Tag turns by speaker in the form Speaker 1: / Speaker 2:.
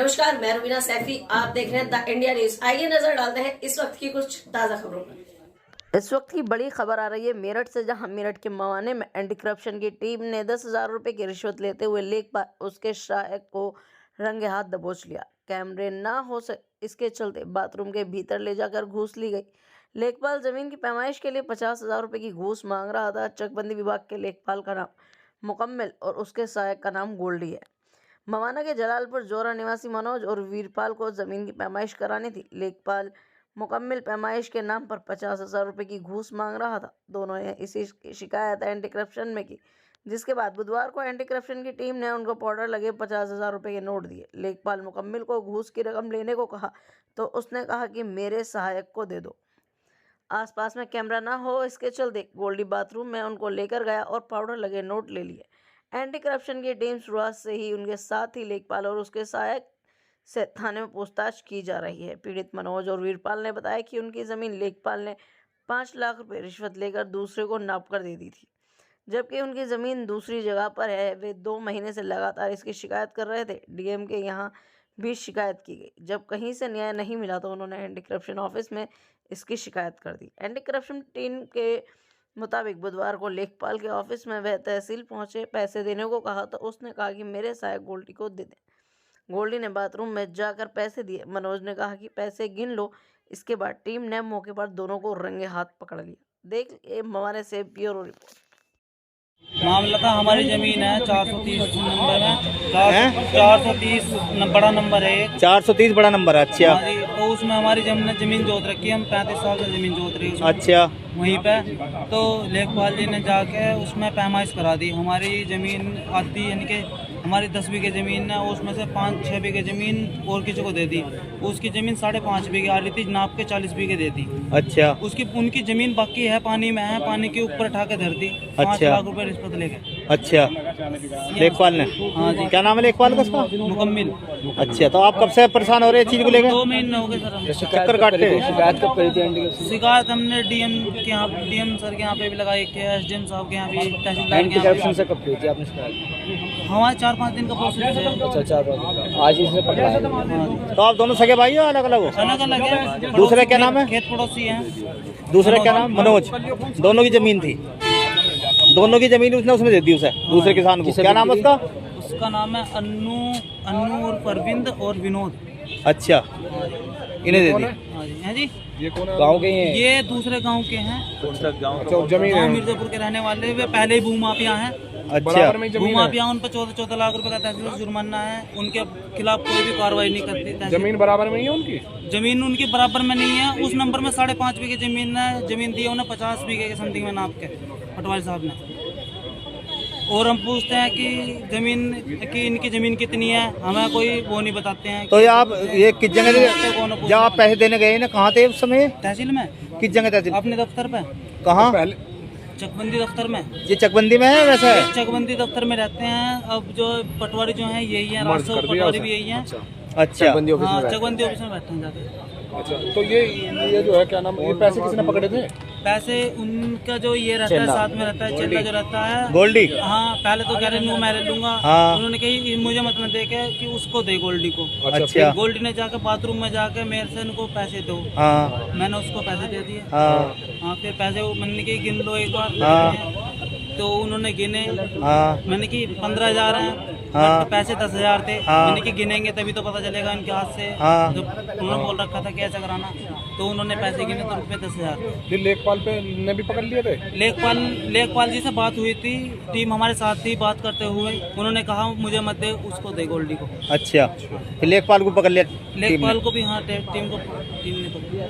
Speaker 1: नमस्कार, मैं रुबीना सैफी। आप देख रहे हैं द इंडिया न्यूज। आइए नजर डालते हैं इस वक्त की कुछ ताजा खबरों पर। इस वक्त की बड़ी खबर आ रही है मेरठ से, जहां मेरठ के मवाने में एंटी करप्शन की टीम ने 10,000 रुपए की रिश्वत लेते हुए लेखपाल उसके सहायक को रंगे हाथ दबोच लिया। कैमरे ना हो इसके चलते बाथरूम के भीतर ले जाकर घूस ली गई। लेखपाल जमीन की पैमाइश के लिए 50,000 रुपए की घूस मांग रहा था। चकबंदी विभाग के लेखपाल का नाम मुकम्मिल और उसके सहायक का नाम गोल्डी है। मवाना के जलालपुर जोरा निवासी मनोज और वीरपाल को जमीन की पैमाइश करानी थी। लेखपाल मुकम्मिल पैमाइश के नाम पर 50,000 रुपए की घूस मांग रहा था। दोनों ने इसी की शिकायत एंटी करप्शन में की, जिसके बाद बुधवार को एंटी करप्शन की टीम ने उनको पाउडर लगे 50,000 रुपए के नोट दिए। लेखपाल मुकम्मिल को घूस की रकम लेने को कहा तो उसने कहा कि मेरे सहायक को दे दो। आसपास में कैमरा ना हो इसके चलते गोल्डी बाथरूम में उनको लेकर गया और पाउडर लगे नोट ले लिए। एंटी करप्शन की टीम शुरुआत से ही उनके साथ ही लेखपाल और उसके सहायक से थाने में पूछताछ की जा रही है। पीड़ित मनोज और वीरपाल ने बताया कि उनकी जमीन लेखपाल ने 5 लाख रुपए रिश्वत लेकर दूसरे को नाप कर दे दी थी, जबकि उनकी जमीन दूसरी जगह पर है। वे 2 महीने से लगातार इसकी शिकायत कर रहे थे। डीएम के यहाँ भी शिकायत की गई। जब कहीं से न्याय नहीं मिला तो उन्होंने एंटी करप्शन ऑफिस में इसकी शिकायत कर दी। एंटी करप्शन टीम के मुताबिक बुधवार को लेखपाल के ऑफिस में वह तहसील पहुंचे। पैसे देने को कहा तो उसने कहा कि मेरे सहायक गोल्डी को दे दें। गोल्डी ने बाथरूम में जाकर पैसे दिए। मनोज ने कहा कि पैसे गिन लो। इसके बाद टीम ने मौके पर दोनों को रंगे हाथ पकड़ लिया। देख मवाने से ब्यूरो रिपोर्ट।
Speaker 2: मामला था, हमारी जमीन है 430 नंबर में, 430 बड़ा नंबर है,
Speaker 3: 430 बड़ा नंबर है। अच्छा,
Speaker 2: तो उसमें हमारी जमीन जोत रखी है। हम 35 साल से जमीन जोत रही है
Speaker 3: अच्छा,
Speaker 2: वहीं पे। तो लेखपाल जी ने जाके उसमें पैमाइश करा दी। हमारी ज़मीन आधी, यानी कि हमारी 10 बीघे ज़मीन है, उसमें से 5-6 बीघे ज़मीन और किसी को दे दी। उसकी ज़मीन 5.5 बीघे आ रही थी, नाप के 40 बीघे दे दी।
Speaker 3: अच्छा,
Speaker 2: उनकी ज़मीन बाकी है, पानी में है, पानी के ऊपर उठा के धर दी। 5 लाख रुपए रिश्वत लेके।
Speaker 3: अच्छा, लेखपाल ने? हाँ जी। क्या नाम है लेखपाल का उसका?
Speaker 2: मुकम्मिल।
Speaker 3: अच्छा, तो आप कब से परेशान हो रहे हैं चीज को लेकर?
Speaker 2: 2 महीने हो गए सर। हम
Speaker 3: चक्कर काटते हैं।
Speaker 2: शिकायत हमने डीएम सर के यहाँ पे भी लगाई, के एसडीएम साहब के यहाँ भी, तहसीलदार के यहाँ
Speaker 3: से कब की थी आपने शिकायत?
Speaker 2: हमारे 4-5 दिन का प्रोसेस है।
Speaker 3: अच्छा, 4 आज इसने पकड़ा है। तो आप दोनों सगे भाई हो? अलग अलग हो?
Speaker 2: अलग अलग है।
Speaker 3: दूसरे क्या नाम है?
Speaker 2: खेत पड़ोसी हैं।
Speaker 3: दूसरे क्या नाम? मनोज। दोनों की जमीन थी, दोनों की जमीन उसने उसमें दे दी उसे, दूसरे किसान को। क्या नाम है उसका?
Speaker 2: उसका नाम है अन्नू और परविंद और विनोद।
Speaker 3: अच्छा, इन्हें दे दी।
Speaker 2: हैं जी,
Speaker 3: ये कौन गाँव के हैं?
Speaker 2: ये दूसरे गांव के हैं।
Speaker 3: जमीन
Speaker 2: मिर्जापुर के रहने वाले। वे पहले ही भूमाफिया हैं।
Speaker 3: अच्छा,
Speaker 2: भूमाफिया, उन पर 14-14 लाख रुपए का तहसील से जुर्माना है। उनके खिलाफ कोई भी कार्रवाई नहीं करती।
Speaker 4: जमीन बराबर में ही है उनकी?
Speaker 2: जमीन उनकी बराबर में नहीं है। उस नंबर में 5.5 बीघे जमीन दी है उन्हें, 50 बीघे के समथिंग में नाप के पटवारी साहब ने। और हम पूछते हैं कि इनकी जमीन कितनी है, हमें कोई वो नहीं बताते हैं।
Speaker 3: तो ये किस जगह जब आप पैसे देने गए ना, कहाँ थे उस समय?
Speaker 2: तहसील में।
Speaker 3: किस जगह तहसील?
Speaker 2: अपने दफ्तर पे।
Speaker 3: कहाँ?
Speaker 2: चकबंदी दफ्तर में।
Speaker 3: ये चकबंदी में है वैसे?
Speaker 2: चकबंदी दफ्तर में रहते हैं। अब जो पटवारी जो है यही है, राजस्व पटवारी भी यही है।
Speaker 3: अच्छा,
Speaker 2: चकबंदी ऑफिस में बैठते हैं जाके।
Speaker 4: अच्छा, तो ये जो है क्या नाम, ये पैसे किसने पकड़े थे?
Speaker 2: पैसे उनका जो ये रहता है, साथ में रहता है, चेला जो रहता है,
Speaker 3: गोल्डी।
Speaker 2: हाँ, पहले तो कह रहे मैं ले लूंगा।
Speaker 3: हाँ।
Speaker 2: उन्होंने कही मुझे मतलब दे के कि उसको दे गोल्डी को।
Speaker 3: अच्छा,
Speaker 2: गोल्डी ने जाके बाथरूम में जाके मेरे से इनको पैसे दो।
Speaker 3: हाँ,
Speaker 2: मैंने उसको पैसे दे दिए।
Speaker 3: हाँ,
Speaker 2: हाँ, फिर पैसे मैंने की गिन लो एक बार।
Speaker 3: हाँ,
Speaker 2: तो उन्होंने गिने।
Speaker 3: हाँ,
Speaker 2: मैंने की 15,000 हैं।
Speaker 3: हाँ,
Speaker 2: पैसे 10,000 थे।
Speaker 3: हाँ,
Speaker 2: मैंने कि गिनेंगे तभी तो पता चलेगा इनके हाथ से।
Speaker 3: हाँ,
Speaker 2: जब उन्होंने बोल रखा था कैसे कराना, तो उन्होंने पैसे गिने तो रुपये 10,000।
Speaker 4: ये लेखपाल पे ने भी पकड़ लिए थे?
Speaker 2: लेखपाल जी से बात हुई थी, टीम हमारे साथ थी। बात करते हुए उन्होंने कहा मुझे मत दे, उसको दे गोल्डी को।
Speaker 3: अच्छा, फिर लेखपाल को पकड़ लिया?
Speaker 2: लेखपाल को भी, हाँ, टीम ने पकड़ लिया।